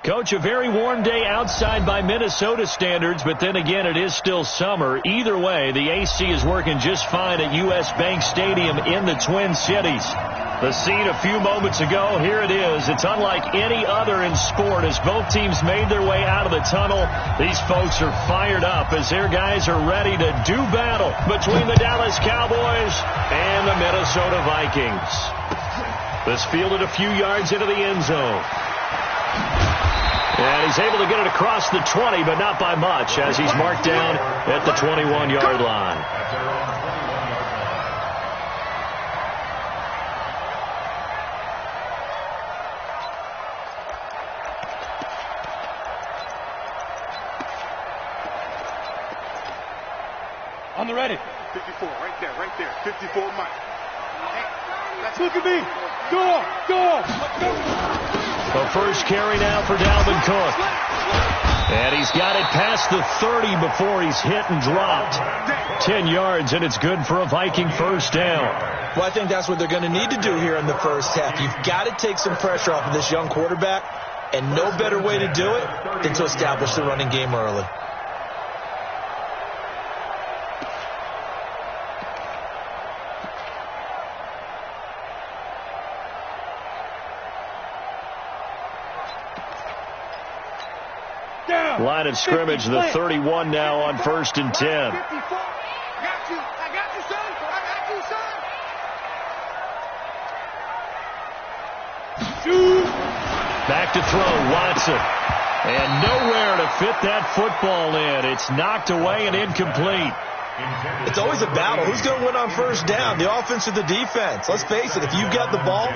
Coach, a very warm day outside by Minnesota standards, but then again, it is still summer. Either way, the AC is working just fine at U.S. Bank Stadium in the Twin Cities. The scene a few moments ago, here it is. It's unlike any other in sport as both teams made their way out of the tunnel. These folks are fired up as their guys are ready to do battle between the Dallas Cowboys and the Minnesota Vikings. This fielded a few yards into the end zone. And he's able to get it across the 20, but not by much, as he's marked down at the 21-yard line. On the ready. 54, right there. 54, Mike. Look at me. Go. The first carry now for Dalvin Cook. And he's got it past the 30 before he's hit and dropped. 10 yards, and it's good for a Viking first down. Well, I think that's what they're going to need to do here in the first half. You've got to take some pressure off of this young quarterback, and no better way to do it than to establish the running game early. Line of scrimmage, the 31 now on 1st and 10. I got you, son. Back to throw, Watson. And nowhere to fit that football in. It's knocked away and incomplete. It's always a battle. Who's going to win on first down, the offense or the defense? Let's face it, if you've got the ball,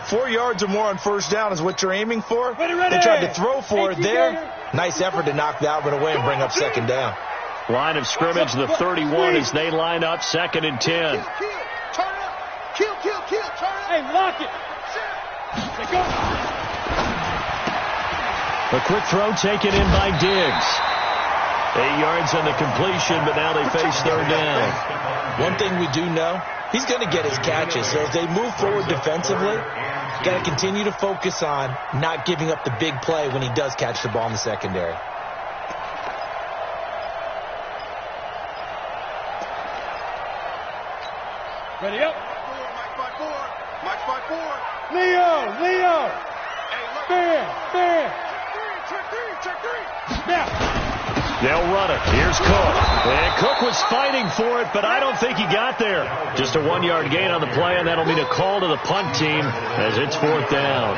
4 yards or more on first down is what you're aiming for. Ready. They tried to throw for it there. Nice effort to knock that one away and bring up second down. Line of scrimmage, the 31 as they line up 2nd and 10. Turn up. Kill. Turn up. Hey, lock it. Let's go. A quick throw taken in by Diggs. 8 yards on the completion, but now they face third down. One thing we do know, he's going to get his catches. So as they move forward defensively, got to continue to focus on not giving up the big play when he does catch the ball in the secondary. Ready up. Mike's by four. Leo. Fair. Check three. Now. They'll run it. Here's Cook. And Cook was fighting for it, but I don't think he got there. Just a 1-yard gain on the play, and that'll mean a call to the punt team as it's 4th down.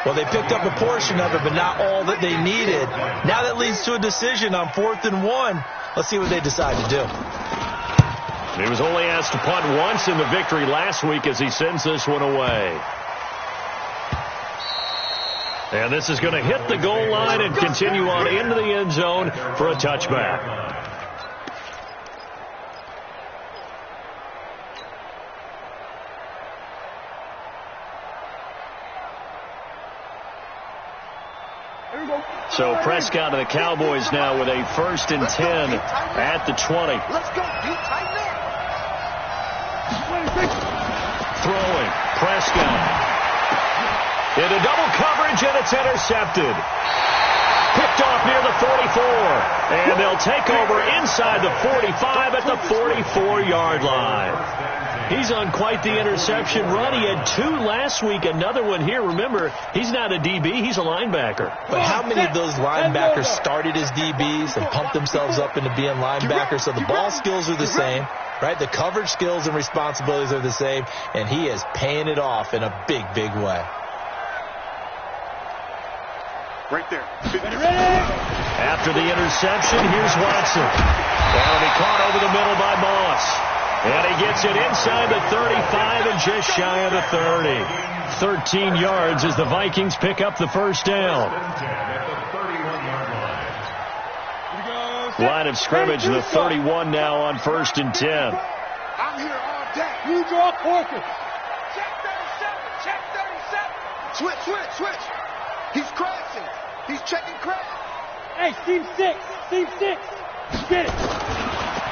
Well, they picked up a portion of it, but not all that they needed. Now that leads to a decision on 4th and 1. Let's see what they decide to do. He was only asked to punt once in the victory last week as he sends this one away. And this is going to hit the goal line and continue on into the end zone for a touchback. So Prescott and the Cowboys now with a 1st and 10 at the 20. Let's go. Throwing. Prescott. Into double coverage, and it's intercepted. Picked off near the 44. And they'll take over inside the 45 at the 44-yard line. He's on quite the interception run. He had 2 last week, another one here. Remember, he's not a DB, he's a linebacker. But how many of those linebackers started as DBs and pumped themselves up into being linebackers? So the ball skills are the same, right? The coverage skills and responsibilities are the same, and he is paying it off in a big, big way. Right there. After the interception, here's Watson. And he caught over the middle by Moss. And he gets it inside the 35 and just shy of the 30. 13 yards as the Vikings pick up the first down. Line of scrimmage, the 31 now on 1st and 10. I'm here all day. You draw Corker. Check 37. Switch. He's crashing. He's checking crash. Hey, Team 6. Get it.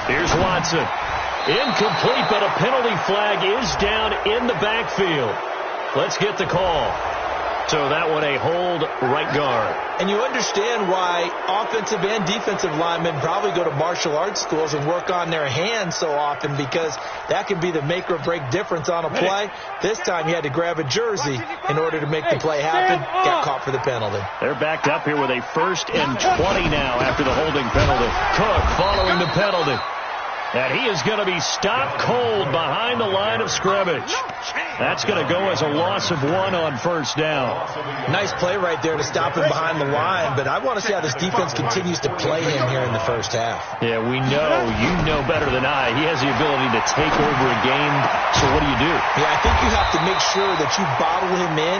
Here's Watson. Incomplete, but a penalty flag is down in the backfield. Let's get the call. So that one a hold right guard. And you understand why offensive and defensive linemen probably go to martial arts schools and work on their hands so often, because that can be the make or break difference on a play. This time he had to grab a jersey in order to make the play happen. Got caught for the penalty. They're backed up here with a 1st and 20 now after the holding penalty. Cook following the penalty. And he is going to be stopped cold behind the line of scrimmage. That's going to go as a loss of 1 on 1st down. Nice play right there to stop him behind the line, but I want to see how this defense continues to play him here in the first half. Yeah, we know. You know better than I. He has the ability to take over a game, so what do you do? Yeah, I think you have to make sure that you bottle him in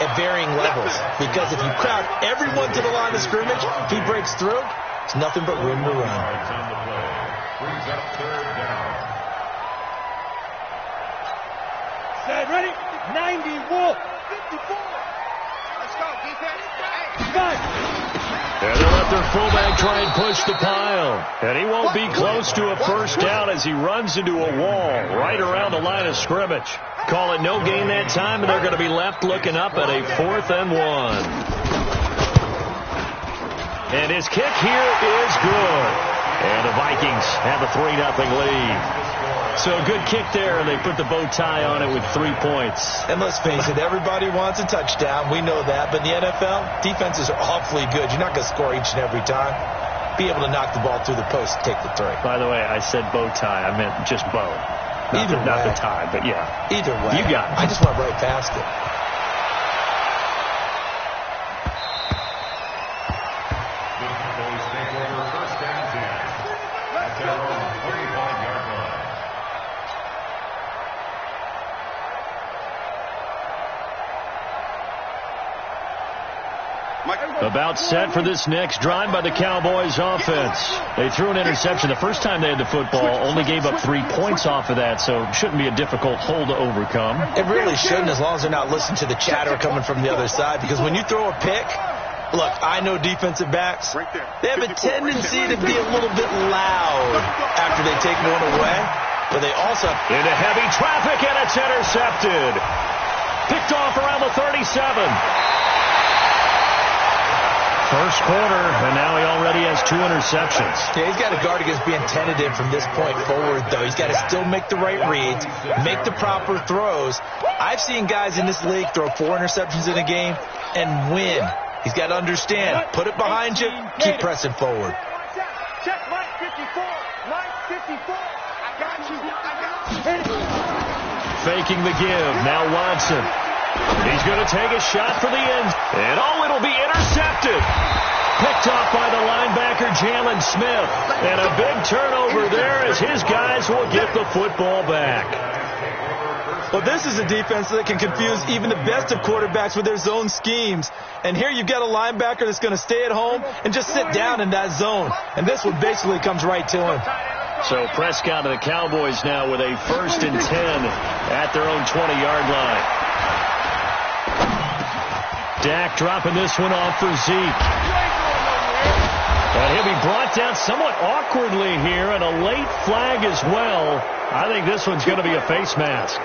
at varying levels, because if you crowd everyone to the line of scrimmage, if he breaks through, it's nothing but room to run. Brings up 3rd down. Set, ready? 90, Wolf. 54. Let's go, defense. Back. And they let their fullback try and push the pile. And he won't be close to a 1st down as he runs into a wall right around the line of scrimmage. Call it no gain that time, and they're going to be left looking up at a 4th and 1. And his kick here is good. And the Vikings have a 3-0 lead. So a good kick there, and they put the bow tie on it with 3 points. And let's face it, everybody wants a touchdown. We know that. But in the NFL, defenses are awfully good. You're not going to score each and every time. Be able to knock the ball through the post and take the 3. By the way, I said bow tie. I meant just bow. Not the tie, but yeah. Either way. You got it. I just went right past it. About set for this next drive by the Cowboys offense. They threw an interception the first time they had the football, only gave up 3 points off of that, so it shouldn't be a difficult hole to overcome. It really shouldn't, as long as they're not listening to the chatter coming from the other side, because when you throw a pick, look, I know defensive backs, they have a tendency to be a little bit loud after they take one away, but they also... Into heavy traffic, and it's intercepted. Picked off around the 37. First quarter, and now he already has 2 interceptions. Yeah, he's got to guard against being tentative from this point forward, though. He's got to still make the right reads, make the proper throws. I've seen guys in this league throw 4 interceptions in a game and win. He's got to understand, put it behind you, keep pressing forward. Check Mike 54. Mike 54. I got you. Faking the give. Now Watson. He's going to take a shot for the end. And it'll be intercepted. Picked off by the linebacker, Jalen Smith. And a big turnover there as his guys will get the football back. Well, this is a defense that can confuse even the best of quarterbacks with their zone schemes. And here you've got a linebacker that's going to stay at home and just sit down in that zone. And this one basically comes right to him. So Prescott and the Cowboys now with a 1st and 10 at their own 20-yard line. Dak dropping this one off for Zeke. And he'll be brought down somewhat awkwardly here, and a late flag as well. I think this one's going to be a face mask.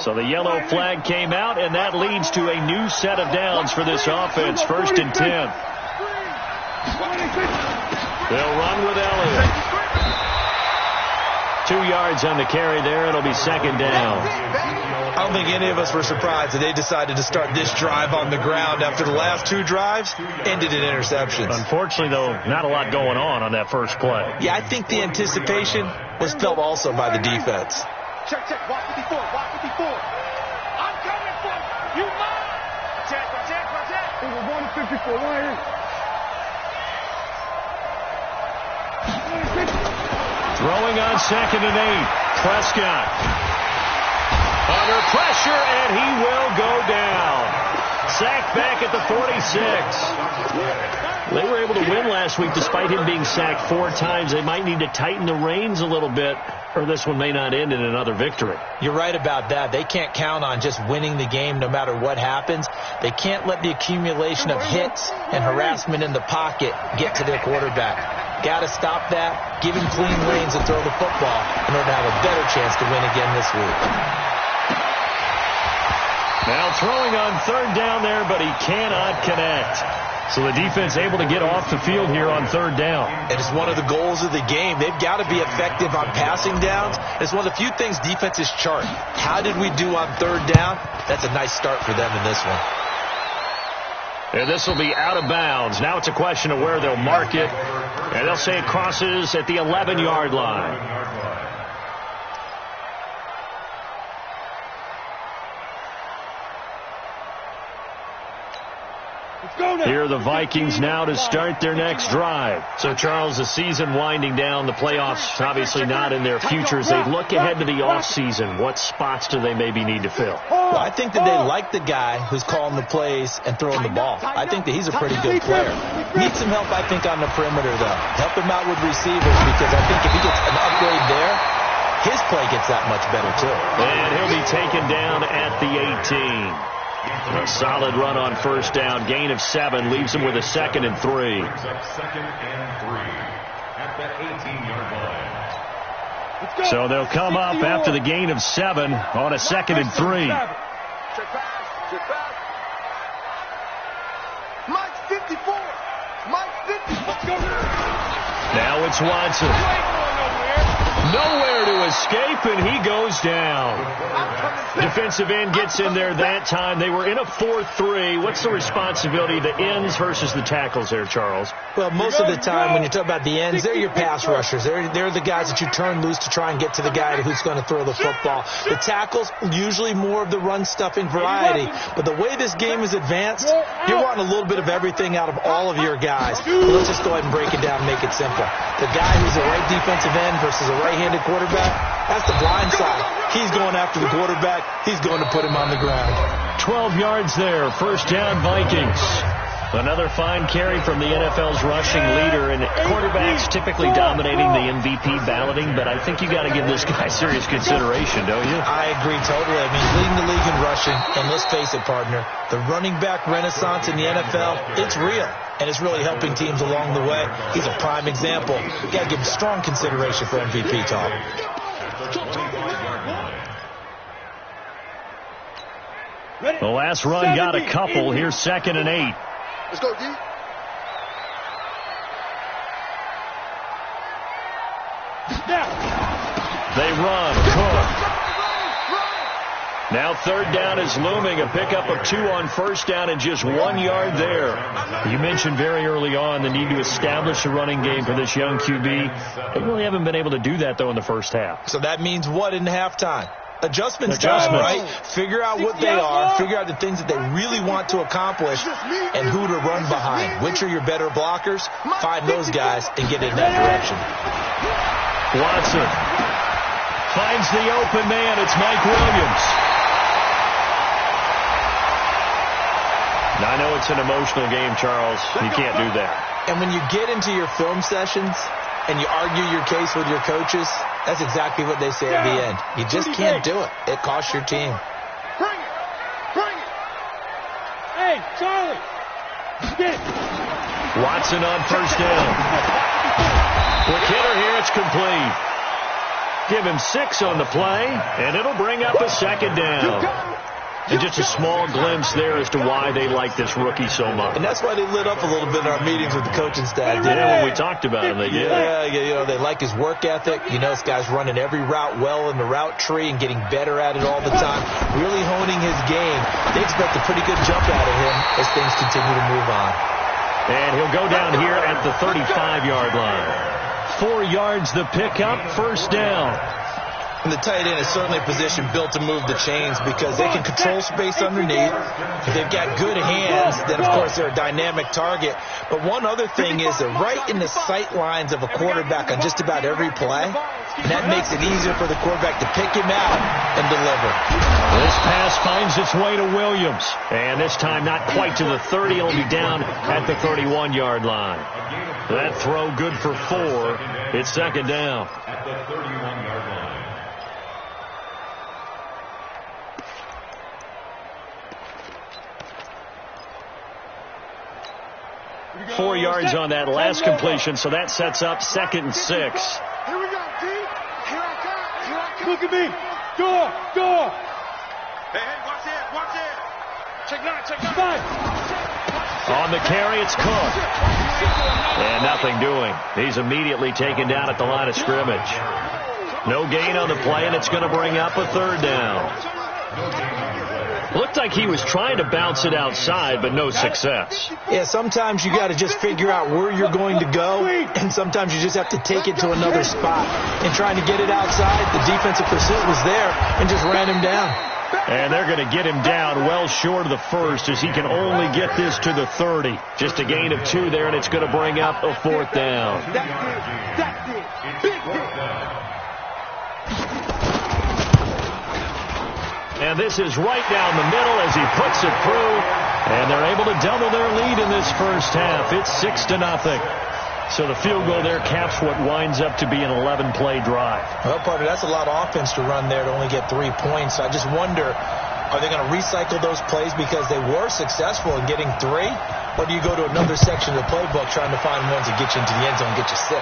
So the yellow flag came out, and that leads to a new set of downs for this offense. 1st and 10. They'll run with Elliott. 2 yards on the carry there. It'll be 2nd down. I don't think any of us were surprised that they decided to start this drive on the ground after the last 2 drives ended in interceptions. Unfortunately, though, not a lot going on that first play. Yeah, I think the anticipation was felt also by the defense. Check, check. Watch 54. Watch 54. I'm coming for you. You mine. Check, check, check. It was 154. Right here. Throwing on 2nd and 8. Prescott. Under pressure, and he will go down. Sacked back at the 46. They were able to win last week despite him being sacked 4 times. They might need to tighten the reins a little bit, or this one may not end in another victory. You're right about that. They can't count on just winning the game no matter what happens. They can't let the accumulation of hits and harassment in the pocket get to their quarterback. Got to stop that, give him clean lanes and throw the football in order to have a better chance to win again this week. Now throwing on third down there, but he cannot connect. So the defense able to get off the field here on third down. And it's one of the goals of the game. They've got to be effective on passing downs. It's one of the few things defenses chart. How did we do on third down? That's a nice start for them in this one. And this will be out of bounds. Now it's a question of where they'll mark it. And they'll say it crosses at the 11-yard line. Here are the Vikings now to start their next drive. So, Charles, the season winding down, the playoffs obviously not in their future. As they look ahead to the offseason, what spots do they maybe need to fill? Well, I think that they like the guy who's calling the plays and throwing the ball. I think that he's a pretty good player. Needs some help, I think, on the perimeter, though. Help him out with receivers, because I think if he gets an upgrade there, his play gets that much better, too. And he'll be taken down at the 18. A solid run on first down. Gain of 7 leaves him with a 2nd and 3. Second and 3 at the 18-yard line. So they'll come up after the gain of 7 on a 2nd and 3. Check pass. Mike 54. Mike 54. Now it's Watson. Nowhere to escape, and he goes down. Defensive end gets in there that time. They were in a 4-3. What's the responsibility of the ends versus the tackles there, Charles? Well, most of the time when you talk about the ends, they're your pass rushers. They're the guys that you turn loose to try and get to the guy who's going to throw the football. The tackles, usually more of the run-stuffing variety. But the way this game is advanced, you're wanting a little bit of everything out of all of your guys. But let's just go ahead and break it down and make it simple. The guy who's a right defensive end versus a right-handed quarterback, that's the blind side. He's going after the quarterback. He's going to put him on the ground. 12 yards there. First down, Vikings. Another fine carry from the NFL's rushing leader, and quarterbacks typically dominating the MVP balloting, but I think you got to give this guy serious consideration, don't you? I agree totally. I mean, leading the league in rushing, and let's face it, partner, the running back renaissance in the NFL, it's real, and it's really helping teams along the way. He's a prime example. You got to give him strong consideration for MVP talk. The last run got a couple. Here's 2nd and 8. Let's go, D. They run. Cook. Now third down is looming. A pickup of 2 on first down and just 1 yard there. You mentioned very early on the need to establish a running game for this young QB. They really haven't been able to do that, though, in the first half. So that means what in halftime? Adjustments time, right? Figure out what they are, figure out the things that they really want to accomplish, and who to run behind. Which are your better blockers? Find those guys and get in that direction. Watson finds the open man. It's Mike Williams. Now, I know it's an emotional game, Charles. You can't do that. And when you get into your film sessions and you argue your case with your coaches, that's exactly what they say at the end. You just can't do it. It costs your team. Bring it. Bring it. Hey, Charlie. Get it. Watson on first down. Quick hitter here. It's complete. Give him 6 on the play, and it'll bring up a 2nd down. And just a small glimpse there as to why they like this rookie so much. And that's why they lit up a little bit in our meetings with the coaching staff. Yeah, when we talked about him, they did. Yeah, you know, they like his work ethic. You know, this guy's running every route well in the route tree and getting better at it all the time, really honing his game. They expect a pretty good jump out of him as things continue to move on. And he'll go down here at the 35-yard line. 4 yards the pickup, first down. And the tight end is certainly a position built to move the chains because they can control space underneath. If they've got good hands, then, of course, they're a dynamic target. But one other thing is they're right in the sight lines of a quarterback on just about every play. And that makes it easier for the quarterback to pick him out and deliver. This pass finds its way to Williams. And this time not quite to the 30. It'll be down at the 31-yard line. That throw good for 4. It's 2nd down. At the 31-yard line. 4 yards on that last completion, so that sets up 2nd and 6. Here we go, D. Here I come. Here I come. Look at me. Go. Hey, watch it. Check 9, check 9. On the carry, it's Cook. And nothing doing. He's immediately taken down at the line of scrimmage. No gain on the play, and it's going to bring up a 3rd down. Looked like he was trying to bounce it outside, but no success. Yeah, sometimes you got to just figure out where you're going to go, and sometimes you just have to take it to another spot. And trying to get it outside, the defensive pursuit was there and just ran him down. And they're going to get him down well short of the 1st as he can only get this to the 30. Just a gain of 2 there, and it's going to bring up a 4th down. That's it. Big hit. And this is right down the middle as he puts it through. And they're able to double their lead in this first half. It's 6-0. So the field goal there caps what winds up to be an 11-play drive. Well, partner, that's a lot of offense to run there to only get 3 points. I just wonder, are they going to recycle those plays because they were successful in getting 3? Or do you go to another section of the playbook trying to find ones that get you into the end zone and get you 6?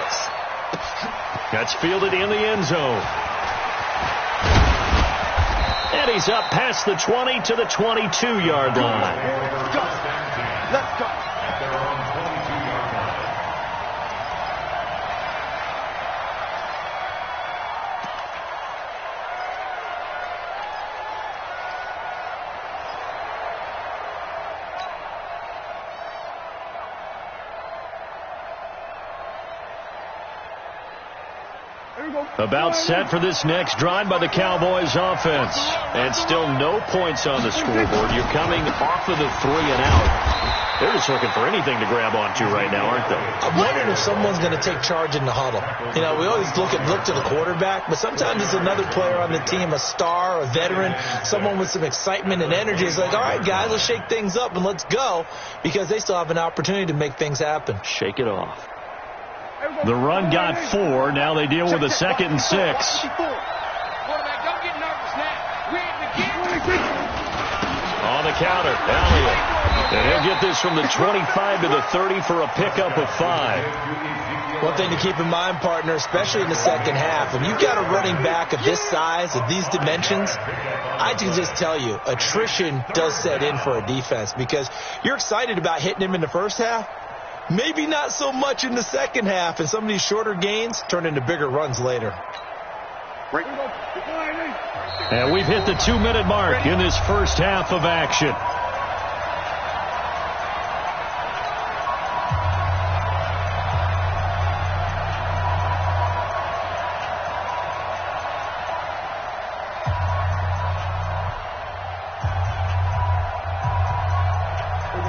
That's fielded in the end zone. And he's up past the 20 to the 22-yard line. Let's go. About set for this next drive by the Cowboys offense. And still no points on the scoreboard. You're coming off of the 3 and out. They're just looking for anything to grab onto right now, aren't they? I'm wondering if someone's going to take charge in the huddle. You know, we always look to the quarterback, but sometimes it's another player on the team, a star, a veteran, someone with some excitement and energy. It's like, all right, guys, let's shake things up and let's go, because they still have an opportunity to make things happen. Shake it off. The run got 4. Now they deal with a 2nd and 6. Quarterback, don't get nervous now. We're in the game. On the counter, Elliott. And he'll get this from the 25 to the 30 for a pickup of 5. One thing to keep in mind, partner, especially in the second half, when you've got a running back of this size, of these dimensions, I can just tell you, attrition does set in for a defense, because you're excited about hitting him in the first half. Maybe not so much in the second half, and some of these shorter gains turn into bigger runs later. And we've hit the 2-minute mark in this first half of action.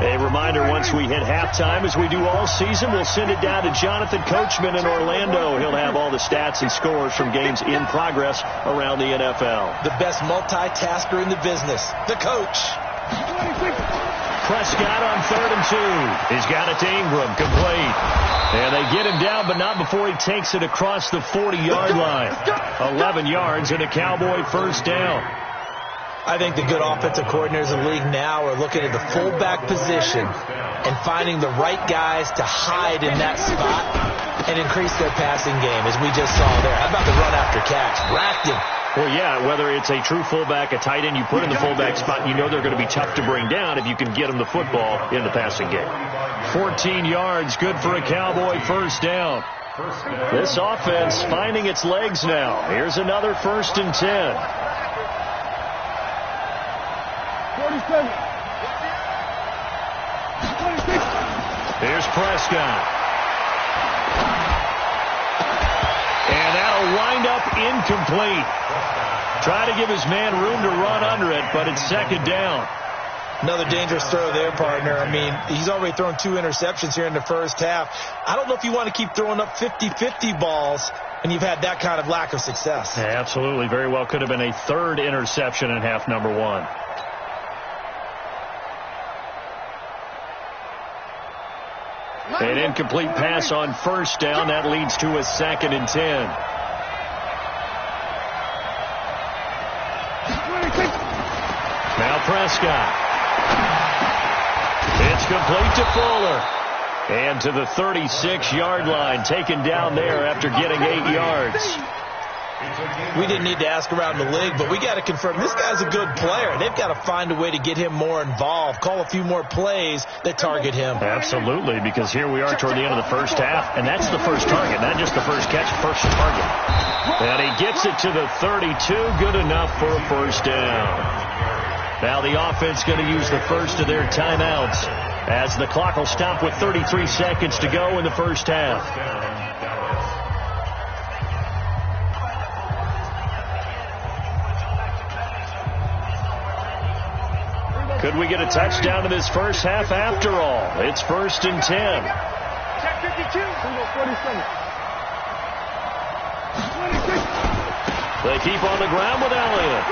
A reminder, once we hit halftime, as we do all season, we'll send it down to Jonathan Coachman in Orlando. He'll have all the stats and scores from games in progress around the NFL. The best multitasker in the business, the coach. Prescott on 3rd and 2. He's got it to Ingram, complete. And they get him down, but not before he takes it across the 40-yard line. 11 yards and a Cowboy first down. I think the good offensive coordinators in the league now are looking at the fullback position and finding the right guys to hide in that spot and increase their passing game, as we just saw there. How about the run after catch? Racked him. Well, yeah, whether it's a true fullback, a tight end you put in the fullback spot, you know they're going to be tough to bring down if you can get them the football in the passing game. 14 yards, good for a Cowboy first down. This offense finding its legs now. Here's another 1st and 10. Here's Prescott. And that'll wind up incomplete. Try to give his man room to run under it, but it's 2nd down. Another dangerous throw there, partner. I mean, he's already thrown 2 interceptions here in the first half. I don't know if you want to keep throwing up 50-50 balls and you've had that kind of lack of success. Yeah, absolutely. Very well could have been a 3rd interception in half number 1. An incomplete pass on first down. That leads to a 2nd and 10. Now Prescott. It's complete to Fuller. And to the 36-yard line, taken down there after getting 8 yards. We didn't need to ask around the league, but we got to confirm this guy's a good player. They've got to find a way to get him more involved, call a few more plays that target him. Absolutely, because here we are toward the end of the first half, and that's the first target, not just the first catch, first target. And he gets it to the 32, good enough for a first down. Now the offense going to use the first of their timeouts as the clock will stop with 33 seconds to go in the first half. Could we get a touchdown in this first half after all? It's 1st and 10. Check 52. 47. They keep on the ground with Elliott.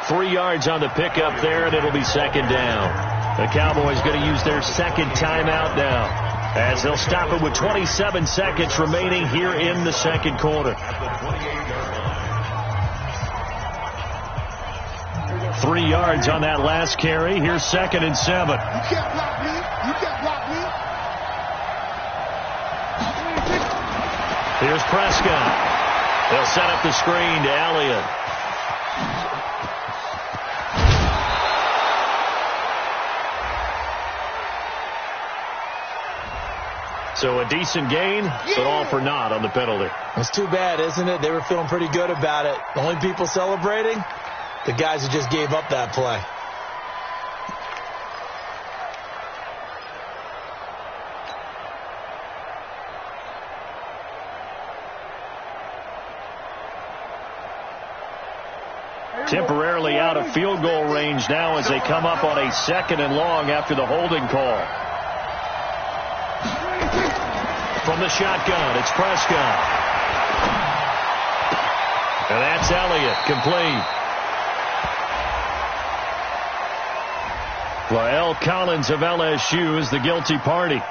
3 yards on the pickup there, and it'll be second down. The Cowboys going to use their second timeout now, as they'll stop it with 27 seconds remaining here in the second quarter. 3 yards on that last carry. Here's 2nd and 7. You can't block me. You can't block me. Here's Prescott. They'll set up the screen to Elliott. So a decent gain, but all for naught on the penalty. It's too bad, isn't it? They were feeling pretty good about it. The only people celebrating, the guys who just gave up that play. Temporarily out of field goal range now as they come up on a 2nd and long after the holding call. From the shotgun, it's Prescott. And that's Elliott, complete. Lael Collins of LSU is the guilty party.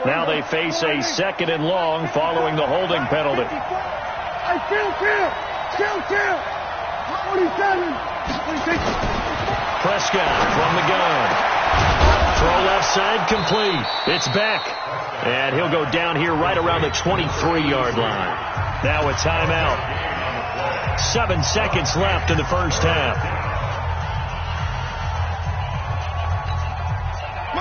Now they face a 2nd and long following the holding penalty. Hey, kill. 27. Prescott from the gun. Throw left side, complete. It's back. And he'll go down here right around the 23-yard line. Now a timeout. 7 seconds left in the first half.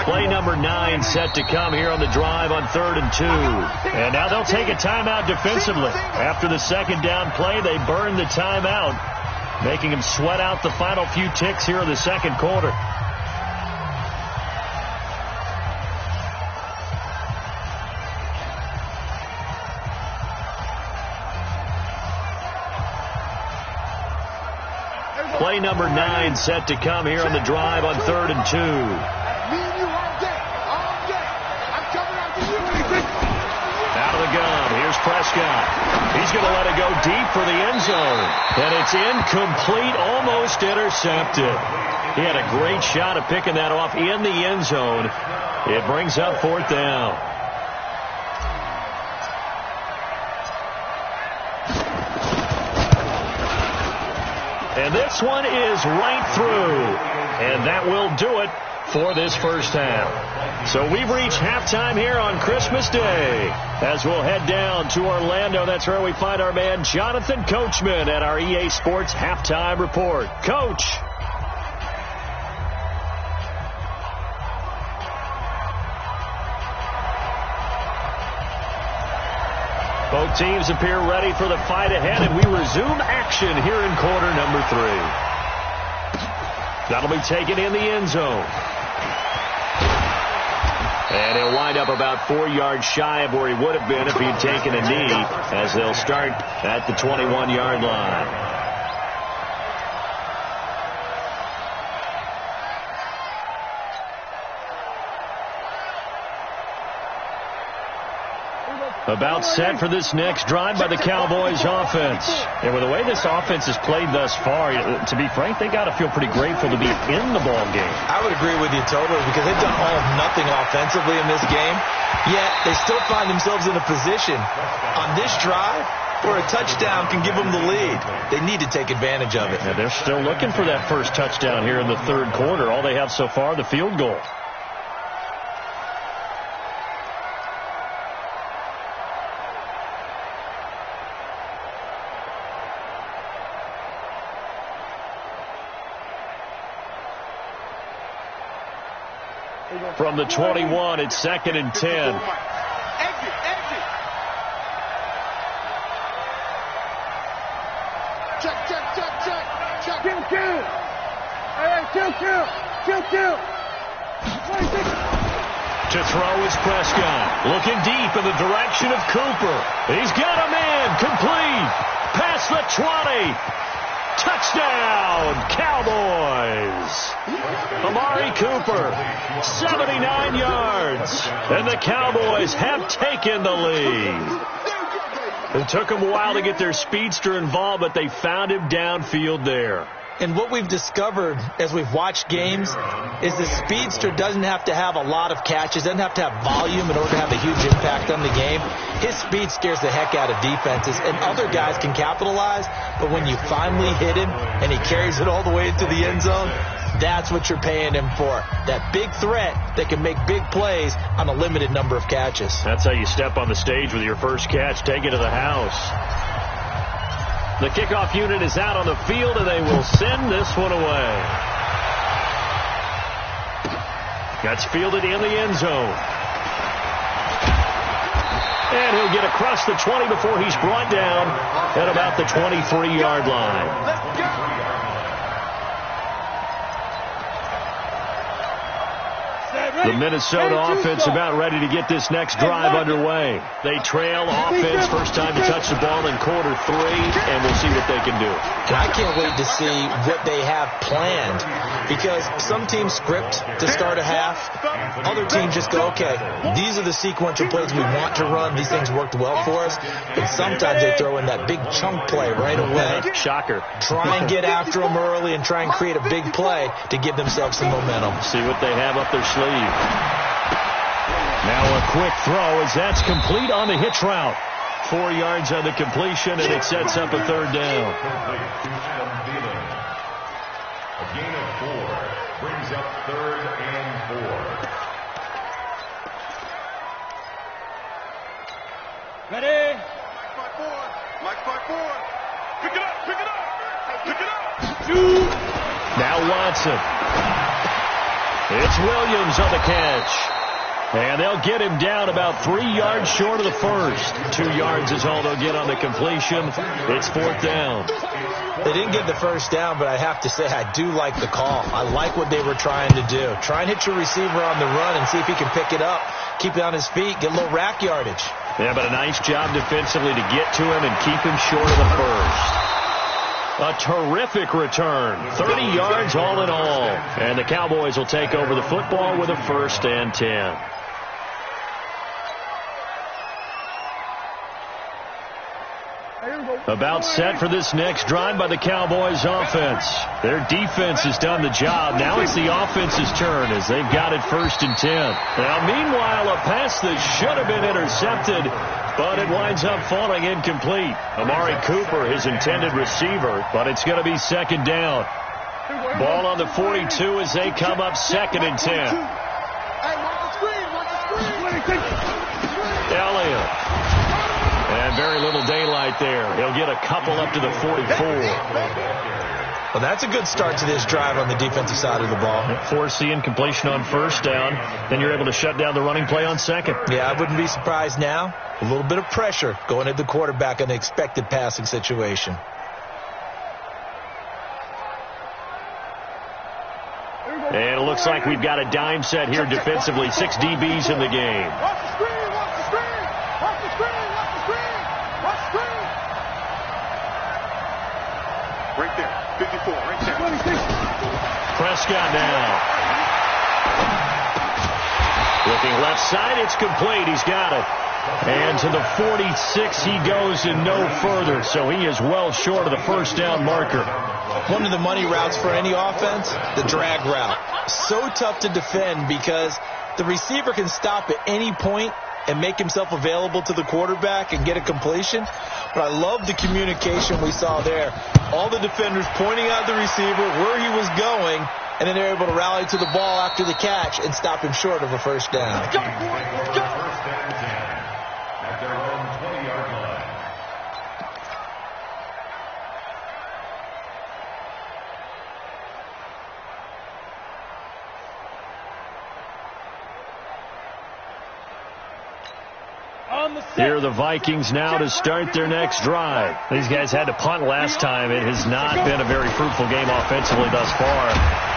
Play number 9 set to come here on the drive on 3rd and 2. And now they'll take a timeout defensively. After the second down play, they burn the timeout, making them sweat out the final few ticks here in the second quarter. Play number 9 set to come here on the drive on 3rd and 2. Out of the gun, here's Prescott. He's going to let it go deep for the end zone. And it's incomplete, almost intercepted. He had a great shot at picking that off in the end zone. It brings up 4th down. And this one is right through. And that will do it for this first half. So we've reached halftime here on Christmas Day. As we'll head down to Orlando, that's where we find our man Jonathan Coachman at our EA Sports Halftime Report. Coach. Both teams appear ready for the fight ahead, and we resume action here in quarter number 3. That'll be taken in the end zone. And he'll wind up about 4 yards shy of where he would have been if he'd taken a knee, as they'll start at the 21-yard line. About set for this next drive by the Cowboys offense. And with the way this offense has played thus far, to be frank, they got to feel pretty grateful to be in the ball game. I would agree with you totally, because they've done all of nothing offensively in this game, yet they still find themselves in a position on this drive where a touchdown can give them the lead. They need to take advantage of it. Yeah, they're still looking for that first touchdown here in the third quarter. All they have so far, the field goal. From the 21, it's 2nd and 10. Exit. Check. Kill. Hey, kill. 26. To throw is Prescott. Looking deep in the direction of Cooper. He's got a man. Complete. Past the 20. Touchdown, Cowboys. Amari Cooper, 79 yards. And the Cowboys have taken the lead. It took them a while to get their speedster involved, but they found him downfield there. And what we've discovered as we've watched games is the speedster doesn't have to have a lot of catches, doesn't have to have volume in order to have a huge impact on the game. His speed scares the heck out of defenses, and other guys can capitalize, but when you finally hit him and he carries it all the way into the end zone, that's what you're paying him for. That big threat that can make big plays on a limited number of catches. That's how you step on the stage with your first catch. Take it to the house. The kickoff unit is out on the field, and they will send this one away. That's fielded in the end zone. And he'll get across the 20 before he's brought down at about the 23-yard line. Let's go. The Minnesota offense about ready to get this next drive underway. They trail offense, first time to touch the ball in quarter 3, and we'll see what they can do. And I can't wait to see what they have planned, because some teams script to start a half. Other teams just go, okay, these are the sequential plays we want to run. These things worked well for us. But sometimes they throw in that big chunk play right away. Shocker. Try and get after them early and try and create a big play to give themselves some momentum. See what they have up their sleeve. Now a quick throw as that's complete on the hitch route. 4 yards on the completion, and it sets up a third down. A gain of 4 brings up 3rd and 4. Ready? Mike 5-4. Pick it up. Now Watson. It's Williams on the catch. And they'll get him down about 3 yards short of the first. 2 yards is all they'll get on the completion. It's 4th down. They didn't get the first down, but I have to say I do like the call. I like what they were trying to do. Try and hit your receiver on the run and see if he can pick it up, keep it on his feet, get a little rack yardage. Yeah, but a nice job defensively to get to him and keep him short of the first. A terrific return. 30 yards all in all. And the Cowboys will take over the football with a 1st and 10. About set for this next drive by the Cowboys offense. Their defense has done the job. Now it's the offense's turn as they've got it 1st and 10. Now, meanwhile, a pass that should have been intercepted, but it winds up falling incomplete. Amari Cooper, his intended receiver, but it's going to be 2nd down. Ball on the 42 as they come up 2nd and 10. Hey, watch the screen. Elliott. And very little daylight there. He'll get a couple up to the 44. Well, that's a good start to this drive on the defensive side of the ball. Forcing incompletion on 1st down. Then you're able to shut down the running play on 2nd. Yeah, I wouldn't be surprised now. A little bit of pressure going at the quarterback in an expected passing situation. And it looks like we've got a dime set here defensively. 6 DBs in the game. Watch the screen. Right there. 54, right there. 26. Prescott now. Looking left side, it's complete. He's got it. And to the 46 he goes and no further, so he is well short of the first down marker. One of the money routes for any offense, the drag route. So tough to defend because the receiver can stop at any point and make himself available to the quarterback and get a completion. But I love the communication we saw there. All the defenders pointing out the receiver, where he was going, and then they're able to rally to the ball after the catch and stop him short of a first down. First and 10 at their own 20-yard line. Here are the Vikings now to start their next drive. These guys had to punt last time. It has not been a very fruitful game offensively thus far.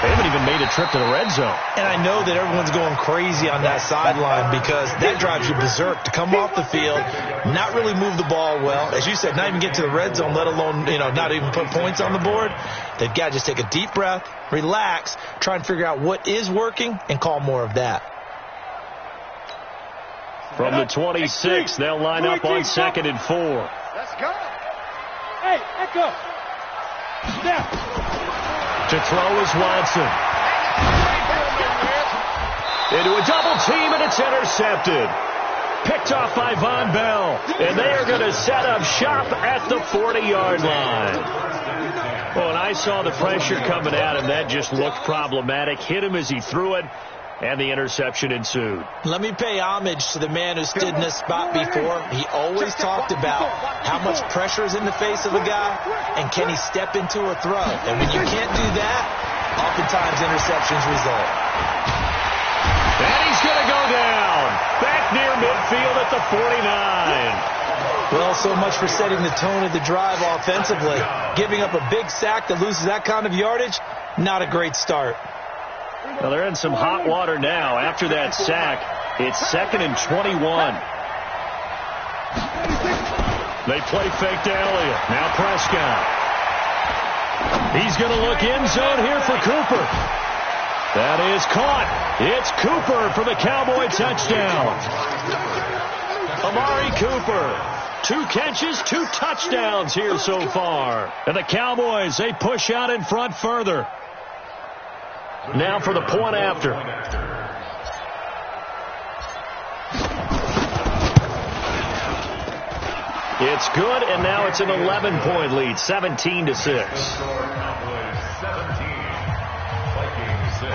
They haven't even made a trip to the red zone. And I know that everyone's going crazy on that sideline because that drives you berserk to come off the field, not really move the ball well. As you said, not even get to the red zone, let alone, not even put points on the board. They've got to just take a deep breath, relax, try and figure out what is working, and call more of that. From the 26, they'll line up on 2nd and 4. Let's go. Hey, echo. Snap. To throw is Watson. Into a double team, and it's intercepted. Picked off by Von Bell. And they are going to set up shop at the 40-yard line. Well, and I saw the pressure coming at him. That just looked problematic. Hit him as he threw it. And the interception ensued. Let me pay homage to the man who stood in this spot before. He always talked about how much pressure is in the face of a guy, and can he step into a throw. And when you can't do that, oftentimes interceptions result. And he's going to go down. Back near midfield at the 49. Well, so much for setting the tone of the drive offensively. Giving up a big sack that loses that kind of yardage, not a great start. Well, they're in some hot water now. After that sack, it's 2nd and 21. They play fake to Elliott. Now Prescott. He's going to look end zone here for Cooper. That is caught. It's Cooper for the Cowboy touchdown. Amari Cooper. 2 catches, 2 touchdowns here so far. And the Cowboys, they push out in front further. Now for the point after. It's good, and now it's an 11-point lead, 17-6. 17, Vikings 6.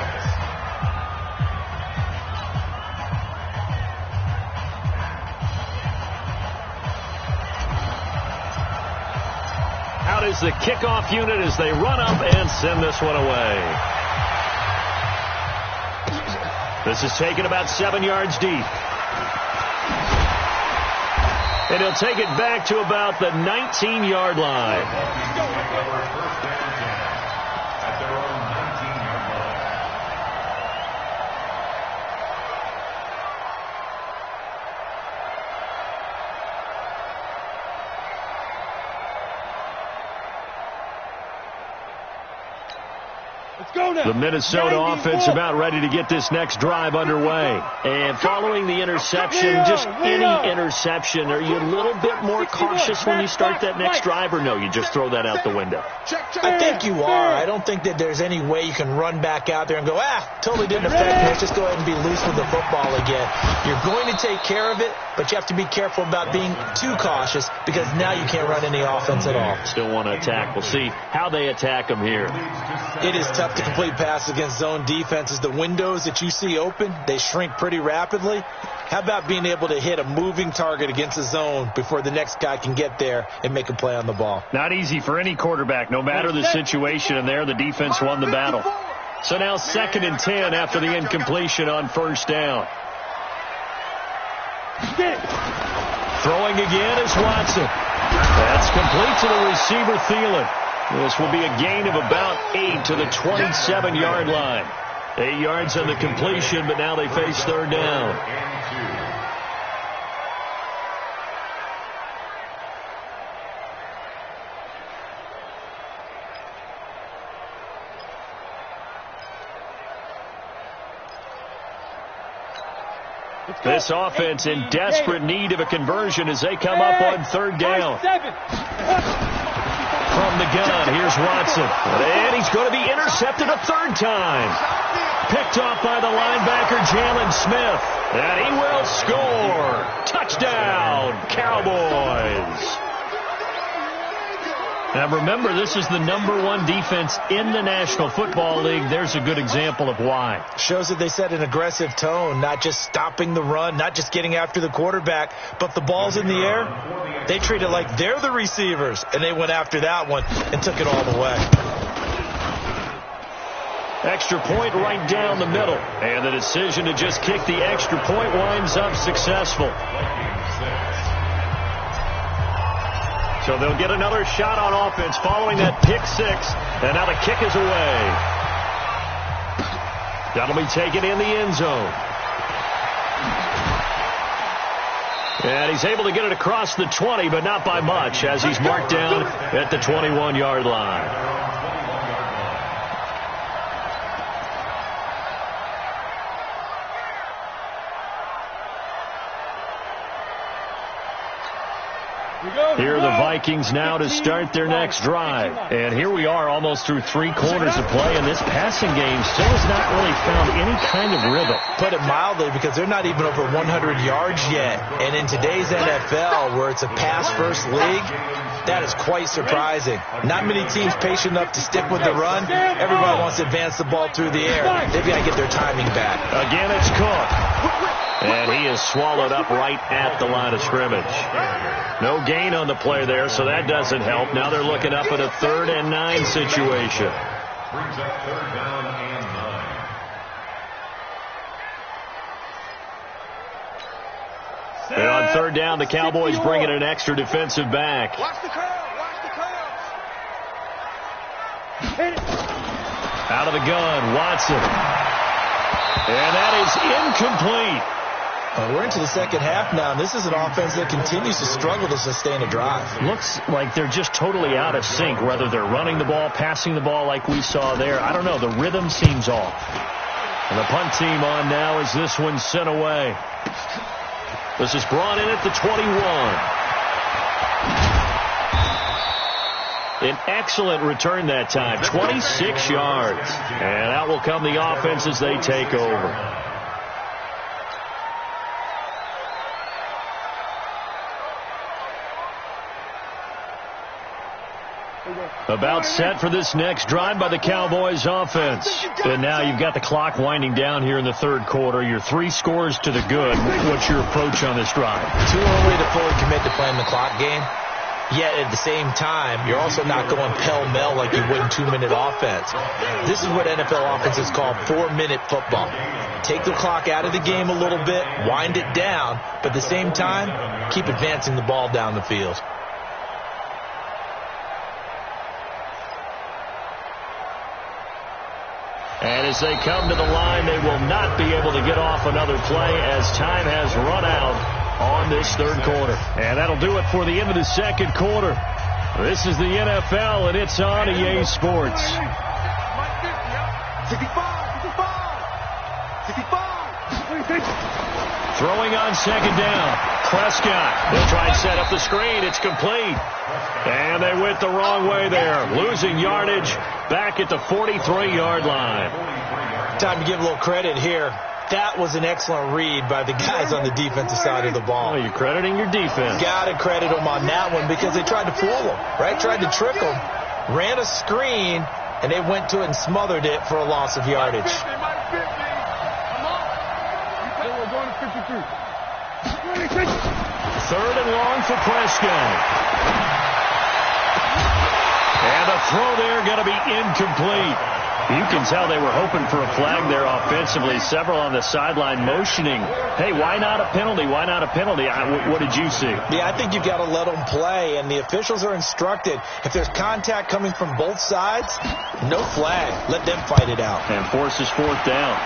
Out is the kickoff unit as they run up and send this one away. This is taken about 7 yards deep. And he'll take it back to about the 19-yard line. At their own 19-yard line. Let's go now. The Minnesota offense about ready to get this next drive underway. And following the interception, just any interception, are you a little bit more cautious when you start that next drive, or no, you just throw that out the window? I think you are. I don't think that there's any way you can run back out there and go, totally didn't affect me. Let's just go ahead and be loose with the football again. You're going to take care of it, but you have to be careful about being too cautious because now you can't run any offense at all. Still want to attack. We'll see how they attack them here. It is tough to complete passes against zone defenses. The windows that you see open, they shrink pretty rapidly. How about being able to hit a moving target against a zone before the next guy can get there and make a play on the ball? Not easy for any quarterback, no matter the situation, and there the defense won the battle. So now 2nd and 10 after the incompletion on first down. Throwing again is Watson. That's complete to the receiver, Thielen. This will be a gain of about 8 to the 27-yard line. 8 yards on the completion, but now they face third down. This offense in desperate need of a conversion as they come up on third down. From the gun, here's Watson. And he's going to be intercepted a third time. Picked off by the linebacker, Jalen Smith. And he will score. Touchdown, Cowboys. Now remember, this is the #1 defense in the National Football League. There's a good example of why. Shows that they set an aggressive tone, not just stopping the run, not just getting after the quarterback, but the ball's in the air. They treat it like they're the receivers, and they went after that one and took it all the way. Extra point right down the middle. And the decision to just kick the extra point winds up successful. So they'll get another shot on offense following that pick six. And now the kick is away. That'll be taken in the end zone. And he's able to get it across the 20, but not by much, as he's marked down at the 21-yard line. Here are the Vikings now to start their next drive. And here we are almost through 3 quarters of play, and this passing game still has not really found any kind of rhythm. Put it mildly, because they're not even over 100 yards yet. And in today's NFL, where it's a pass-first league, that is quite surprising. Not many teams patient enough to stick with the run. Everybody wants to advance the ball through the air. They've got to get their timing back. Again, it's Cook. And he is swallowed up right at the line of scrimmage. No gain on the play there, so that doesn't help. Now they're looking up at a 3rd and 9 situation. Brings up 3rd down and 9. And on 3rd down, the Cowboys bring in an extra defensive back. Watch the curl. Watch the curl. Out of the gun, Watson. And that is incomplete. We're into the second half now. This is an offense that continues to struggle to sustain a drive. Looks like they're just totally out of sync, whether they're running the ball, passing the ball like we saw there. I don't know. The rhythm seems off. And the punt team on now as this one's sent away. This is brought in at the 21. An excellent return that time, 26 yards. And out will come the offense as they take over. About set for this next drive by the Cowboys offense. And now you've got the clock winding down here in the 3rd quarter. You're 3 scores to the good. What's your approach on this drive? Too early to fully commit to playing the clock game. Yet at the same time, you're also not going pell-mell like you would in 2-minute offense. This is what NFL offenses call 4-minute football. Take the clock out of the game a little bit, wind it down, but at the same time, keep advancing the ball down the field. And as they come to the line, they will not be able to get off another play as time has run out on this 3rd quarter. And that'll do it for the end of the 2nd quarter. This is the NFL, and it's on EA Sports. 65. Throwing on 2nd down. Prescott. They'll try and set up the screen. It's complete. And they went the wrong way there. Losing yardage back at the 43-yard line. Time to give a little credit here. That was an excellent read by the guys on the defensive side of the ball. Oh, you're crediting your defense. Got to credit them on that one because they tried to fool them, right? Tried to trick them. Ran a screen, and they went to it and smothered it for a loss of yardage. 3rd and long for Prescott. And the throw there going to be incomplete. You can tell they were hoping for a flag there offensively. Several on the sideline motioning, hey, why not a penalty? Why not a penalty? What did you see? Yeah, I think you've got to let them play, and the officials are instructed. If there's contact coming from both sides, no flag. Let them fight it out. And forces 4th down.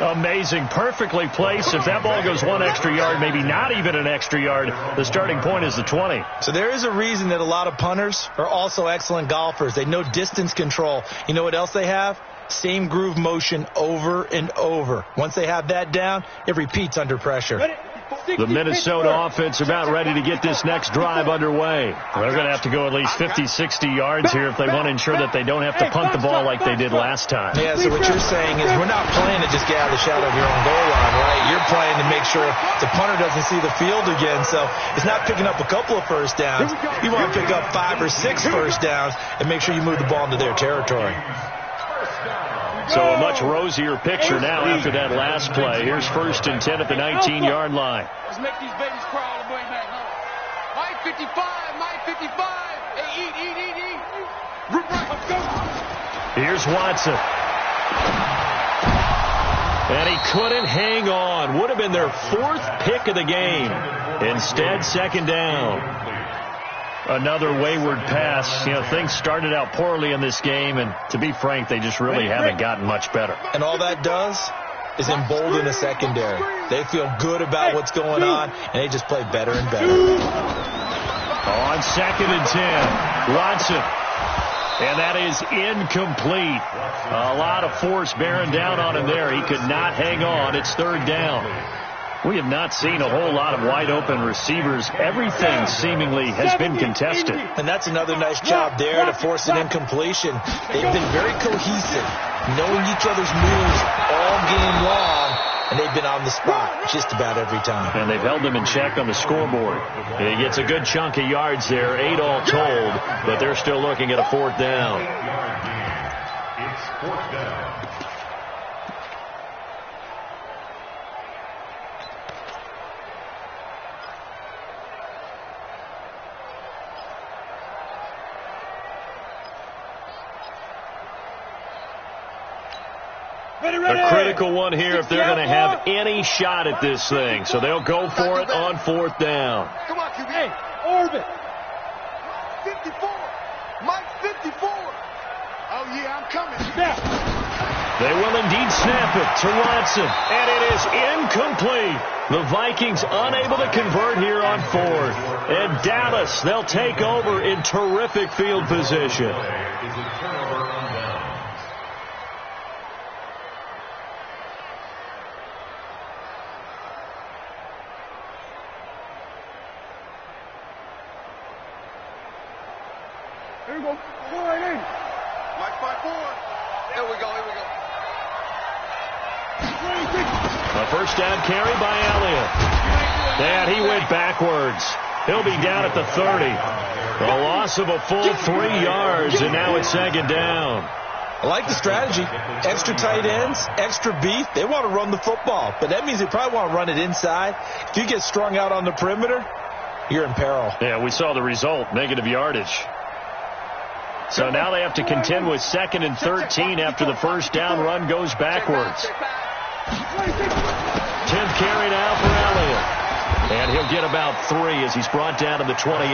Amazing. Perfectly placed. If that ball goes 1 extra yard, maybe not even an extra yard, the starting point is the 20. So there is a reason that a lot of punters are also excellent golfers. They know distance control. You know what else they have? Same groove motion over and over. Once they have that down, it repeats under pressure. The Minnesota offense about ready to get this next drive underway. They're going to have to go at least 50, 60 yards here if they want to ensure that they don't have to punt the ball like they did last time. Yeah, so what you're saying is we're not playing to just get out of the shadow of your own goal line, right? You're playing to make sure the punter doesn't see the field again. So it's not picking up a couple of first downs. You want to pick up 5 or 6 first downs and make sure you move the ball into their territory. So a much rosier picture now after that last play. Here's 1st and 10 at the 19-yard line. Let's make these babies crawl all the way back home. My 55, my 55. Hey, eat. Let's go. Here's Watson. And he couldn't hang on. Would have been their 4th pick of the game. Instead, 2nd down. Another wayward pass. You know, things started out poorly in this game, and to be frank, they just really haven't gotten much better. And all that does is embolden the secondary. They feel good about what's going on, and they just play better and better. On 2nd and 10, Watson. And that is incomplete. A lot of force bearing down on him there. He could not hang on. It's 3rd down. We have not seen a whole lot of wide-open receivers. Everything seemingly has been contested. And that's another nice job there to force an incompletion. They've been very cohesive, knowing each other's moves all game long, and they've been on the spot just about every time. And they've held them in check on the scoreboard. He gets a good chunk of yards there, 8 all told, but they're still looking at a 4th down. It's 4th down. A critical one here if they're going to have any shot at this thing. So they'll go for it on 4th down. Come on, QB. Hey, orbit. 54. Mike 54. Oh, yeah, I'm coming. Snap. They will indeed snap it to Watson. And it is incomplete. The Vikings unable to convert here on 4th. And Dallas, they'll take over in terrific field position. Here we go. Mike 54. Here we go. A 1st down carry by Elliott. And he went backwards. He'll be down at the 30. A loss of a full 3 yards, and now it's 2nd down. I like the strategy. Extra tight ends, extra beef. They want to run the football, but that means they probably want to run it inside. If you get strung out on the perimeter, you're in peril. Yeah, we saw the result, negative yardage. So now they have to contend with 2nd and 13 after the 1st down run goes backwards. 10th carry now for Elliott. And he'll get about 3 as he's brought down to the 28.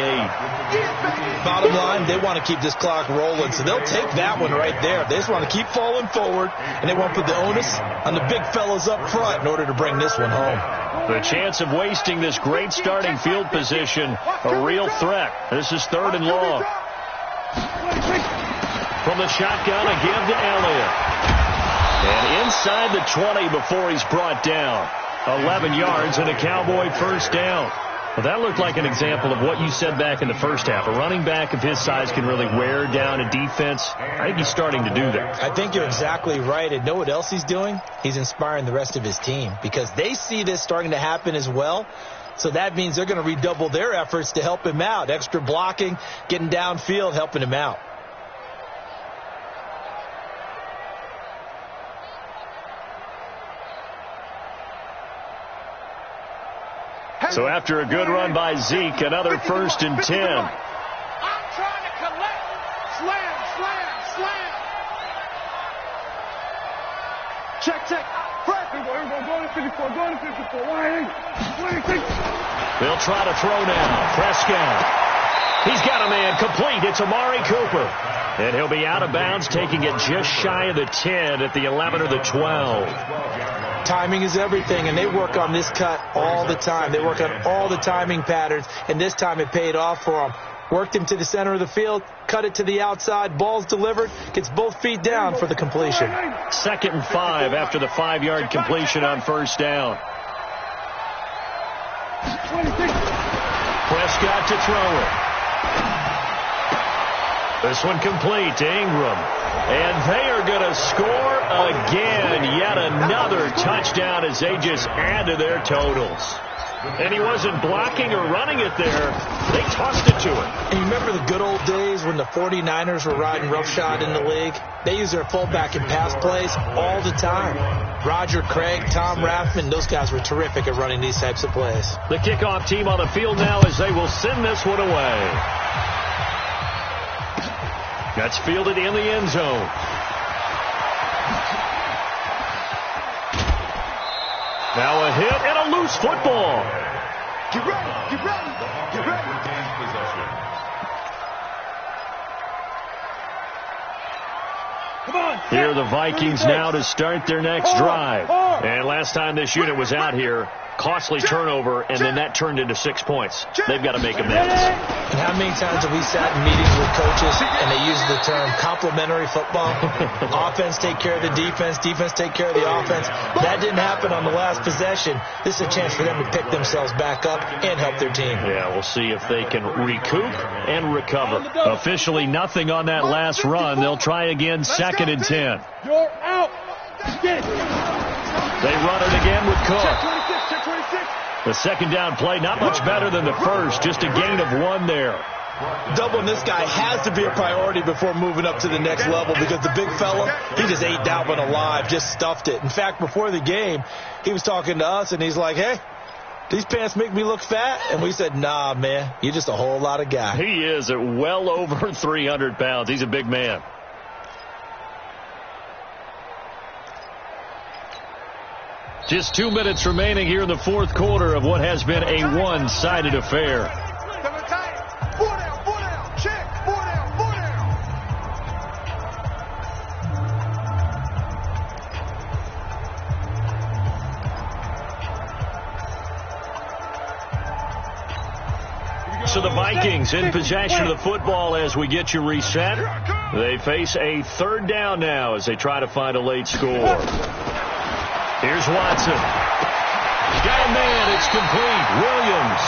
Bottom line, they want to keep this clock rolling, so they'll take that one right there. They just want to keep falling forward, and they want to put the onus on the big fellas up front in order to bring this one home. The chance of wasting this great starting field position, a real threat. This is 3rd and long. From the shotgun, a give to Elliott. And inside the 20 before he's brought down. 11 yards and a Cowboy 1st down. Well, that looked like an example of what you said back in the first half. A running back of his size can really wear down a defense. I think he's starting to do that. I think you're exactly right. And know what else he's doing? He's inspiring the rest of his team because they see this starting to happen as well. So that means they're going to redouble their efforts to help him out. Extra blocking, getting downfield, helping him out. So after a good run by Zeke, another 1st and 10. I'm trying to collect. Slam. Check. Press. Here we go. Go to 54. They'll try to throw now. Prescott. He's got a man complete. It's Amari Cooper. And he'll be out of bounds, taking it just shy of the 10 at the 11 or the 12. Timing is everything, and they work on this cut all the time. They work on all the timing patterns, and this time it paid off for them. Worked him to the center of the field, cut it to the outside, ball's delivered, gets both feet down for the completion. 2nd and 5 after the 5-yard completion on first down. Prescott to throw it. This one complete to Ingram. And they are going to score again. Yet another touchdown as they just add to their totals. And he wasn't blocking or running it there. They tossed it to him. And you remember the good old days when the 49ers were riding roughshod in the league? They use their fullback in pass plays all the time. Roger Craig, Tom Rathman, those guys were terrific at running these types of plays. The kickoff team on the field now as they will send this one away. That's fielded in the end zone. Now a hit and a loose football. Get ready, get ready, get ready. Come on. Here are the Vikings now to start their next drive. And last time this unit was out here, costly turnover, and then that turned into 6 points. They've got to make amends. And how many times have we sat in meetings with coaches and they use the term complementary football? Offense take care of the defense, defense take care of the offense. That didn't happen on the last possession. This is a chance for them to pick themselves back up and help their team. Yeah, we'll see if they can recoup and recover. Officially nothing on that last run. They'll try again, 2nd and 10. You're out. Get it. They run it again with Cook. The second down play, not much better than the first, just a gain of 1 there. Doubling this guy has to be a priority before moving up to the next level because the big fella, he just ate that one alive, just stuffed it. In fact, before the game, he was talking to us, and he's like, hey, these pants make me look fat? And we said, nah, man, you're just a whole lot of guy. He is at well over 300 pounds. He's a big man. Just 2 minutes remaining here in the fourth quarter of what has been a one-sided affair. So the Vikings in possession of the football as we get you reset. They face a 3rd down now as they try to find a late score. Here's Watson. Got a man. It's complete. Williams.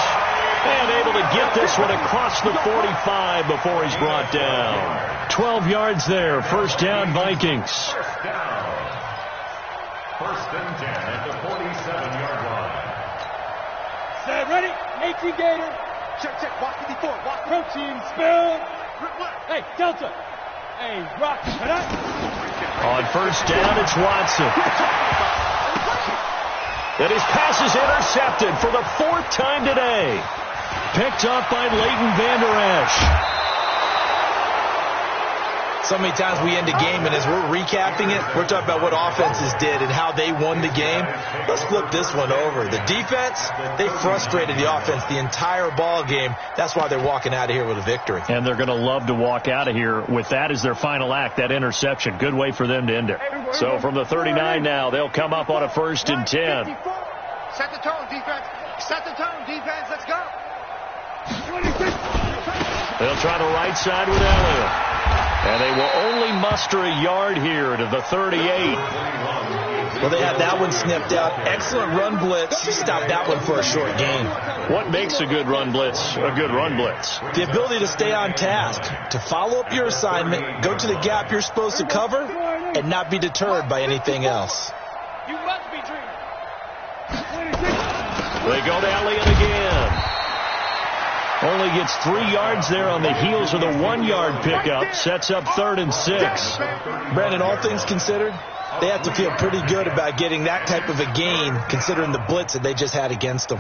And able to get this one across the 45 before he's brought down. 12 yards there. 1st down, Vikings. 1st and 10 at the 47-yard line. Set, ready? 18 Gator. Check, check. Walk 54. Walk. Protein spill. Hey, Delta. Hey, Rock. On 1st down, it's Watson. And his pass is intercepted for the 4th time today. Picked up by Leighton Vander Esch. So many times we end a game, and as we're recapping it, we're talking about what offenses did and how they won the game. Let's flip this one over. The defense, they frustrated the offense the entire ball game. That's why they're walking out of here with a victory. And they're going to love to walk out of here with that as their final act, that interception. Good way for them to end it. So from the 39 now, they'll come up on a 1st and 10. Set the tone, defense. Set the tone, defense. Let's go. They'll try the right side with Elliott. And they will only muster a yard here to the 38. Well, they had that one snipped out. Excellent run blitz. Stopped that one for a short gain. What makes a good run blitz a good run blitz? The ability to stay on task, to follow up your assignment, go to the gap you're supposed to cover, and not be deterred by anything else. You must be dreaming. They go to Elliott again. Only gets 3 yards there on the heels of the 1-yard pickup. Sets up 3rd and 6. Brandon, all things considered, they have to feel pretty good about getting that type of a gain considering the blitz that they just had against them.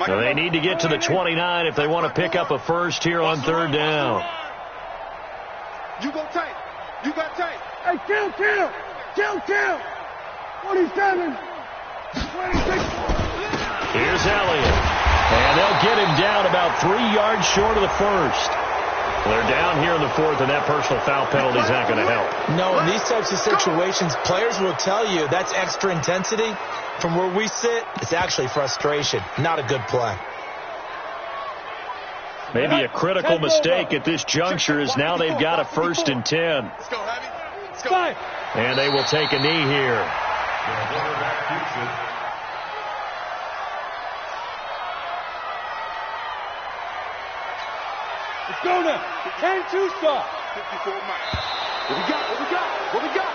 So they need to get to the 29 if they want to pick up a first here on third down. You go tight. You got tight. Hey, kill. 27. 26. Here's Elliott. And they'll get him down about 3 yards short of the first. They're down here in the fourth, and that personal foul penalty is not going to help. No, in these types of situations, players will tell you that's extra intensity. From where we sit, it's actually frustration, not a good play. Maybe a critical mistake at this juncture is now they've got a 1st and 10. Let's go, Heavy. Let's go. And they will take a knee here. The quarterback keeps it. Let's go now. 10-2 stop. 54 miles. What we got?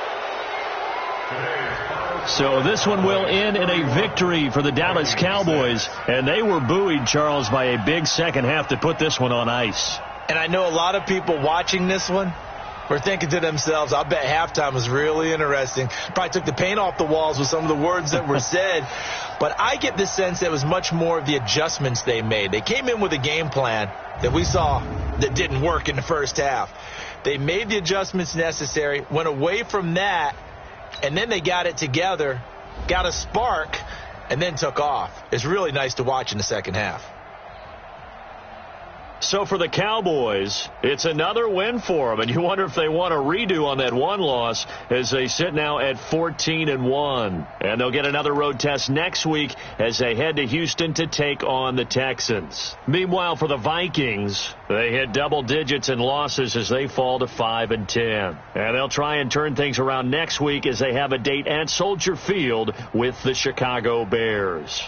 So this one will end in a victory for the Dallas Cowboys. And they were buoyed, Charles, by a big second half to put this one on ice. And I know a lot of people watching this one were thinking to themselves, I bet halftime was really interesting. Probably took the paint off the walls with some of the words that were said. But I get the sense that it was much more of the adjustments they made. They came in with a game plan that we saw that didn't work in the first half. They made the adjustments necessary, went away from that, and then they got it together, got a spark, and then took off. It's really nice to watch in the second half. So for the Cowboys, it's another win for them, and you wonder if they want a redo on that one loss as they sit now at 14-1. And they'll get another road test next week as they head to Houston to take on the Texans. Meanwhile, for the Vikings, they hit double digits in losses as they fall to 5-10. And they'll try and turn things around next week as they have a date at Soldier Field with the Chicago Bears.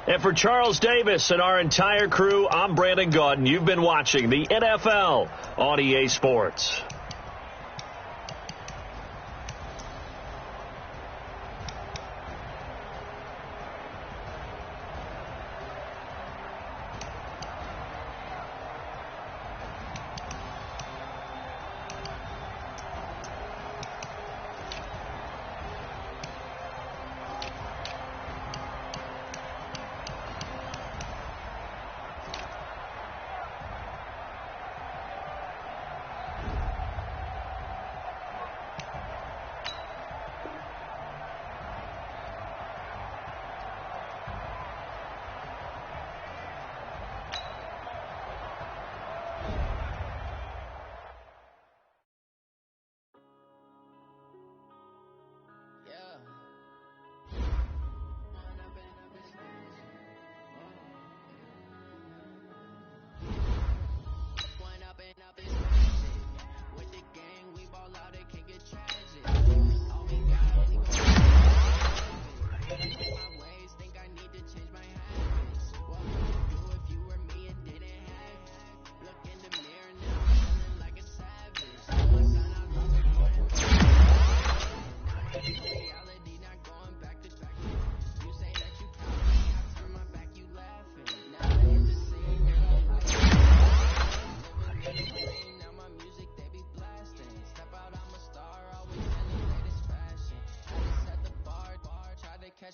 And for Charles Davis and our entire crew, I'm Brandon Gaudin. You've been watching the NFL on EA Sports.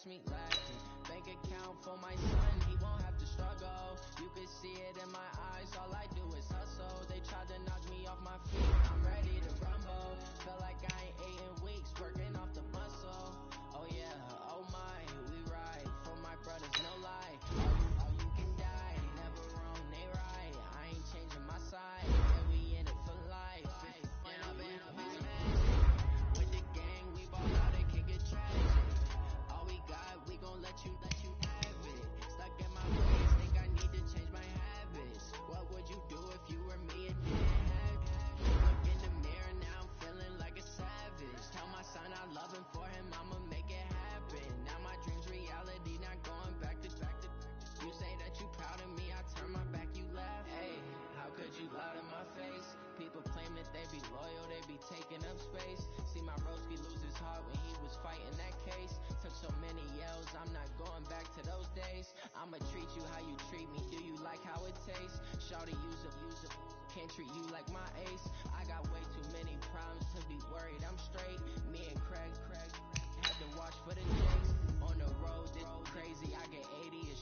Me lacking. Bank account for my son, he won't have to struggle. You can see it in my eyes, all I do is hustle. They tried to knock me off my feet, I'm ready to rumble. Feel like I ain't ate in weeks, working off the muscle. Oh yeah, oh my, we ride for my brothers, no lie. Oh, you can die, never wrong, they right. I ain't changing my side, yeah, we in it for life. When I've been up is magic. With the gang, we ball out, it can get tragic. We gon' let you have it. Stuck in my ways, think I need to change my habits. What would you do if you were me and didn't have it? Look in the mirror, now I'm feeling like a savage. Tell my son I love him, for him I'ma make it happen. Now my dream's reality, not going back to. You say that you proud of me, I turn my back, you laugh. Hey, how could you lie to my face? People claim that they be loyal, they be taking up space. See my broski lose his heart when he was fighting that case. Took so many yells, I'm not going back to those days. I'ma treat you how you treat me, do you like how it tastes? Shawty use a, can't treat you like my ace. I got way too many problems to be worried, I'm straight. Me and Craig had to watch for the chase. On the road, this crazy, I get 80 a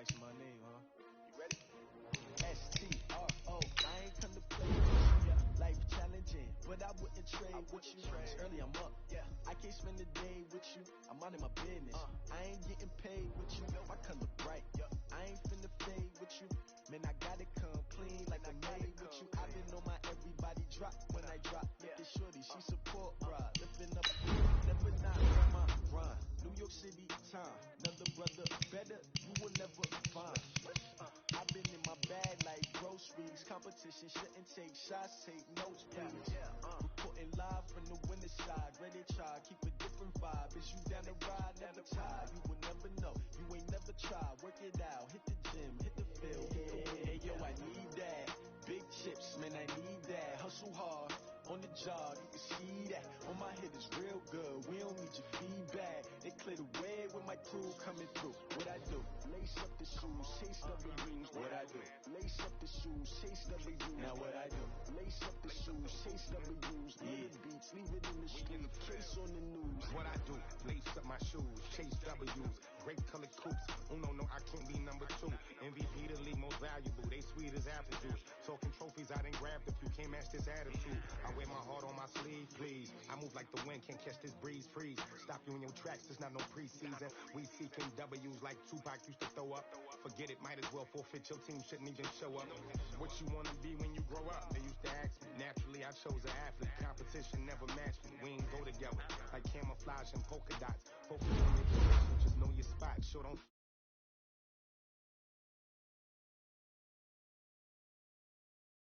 asking my name, huh? You ready? S-T-R-O, I ain't come to play. Life challenging, but I wouldn't trade with you. Early I'm up, I can't spend the day with you. I'm minding my business. I ain't getting paid with you. My color bright, I ain't finna fade with you. Man, I gotta come clean like I made with you. I been on my everybody drop when I drop. Look at shorty, she support, bruh. Lifting up, never not on my grind. New York City time, another brother better, you will never find. I've been in my bag like groceries. Competition shouldn't take shots, take notes, please. Reporting live from the winter side. Ready to try, keep a different vibe. Is you down the ride, never tired. You will never know, you ain't never tried. Work it out, hit the gym, hit the field. Hey, yo, I need that. Big chips, man, I need that. Hustle hard, on the job, you can see that. On my head is real good, we don't need your feedback. They clear the way with my crew coming through. What I do? Lace up the shoes, chase up the rings. What I do? Lace up the shoes, chase up the rings. Now what I do? Lace up the shoes, chase up the rings. Yeah, beats, leave it in the street, case on the news. What I do? Lace up my shoes, chase W's, great colored coops. Oh no, I can't be number 2. MVP the league most valuable, they sweet as apple juice. Talking trophies, I done grabbed a few, can't match this attitude. I wear my heart on my sleeve, please. I move like the wind, can't catch this breeze, freeze. Stop you in your tracks, there's not no preseason. We seeking W's like Tupac used to throw up. Forget it, might as well forfeit, your team shouldn't even show up. What you wanna be when you grow up? They used to ask me. Naturally, I chose an athlete. Competition never matched me. We ain't go together like camouflage and polka dots. Focus on your position, just know your spot. Sure don't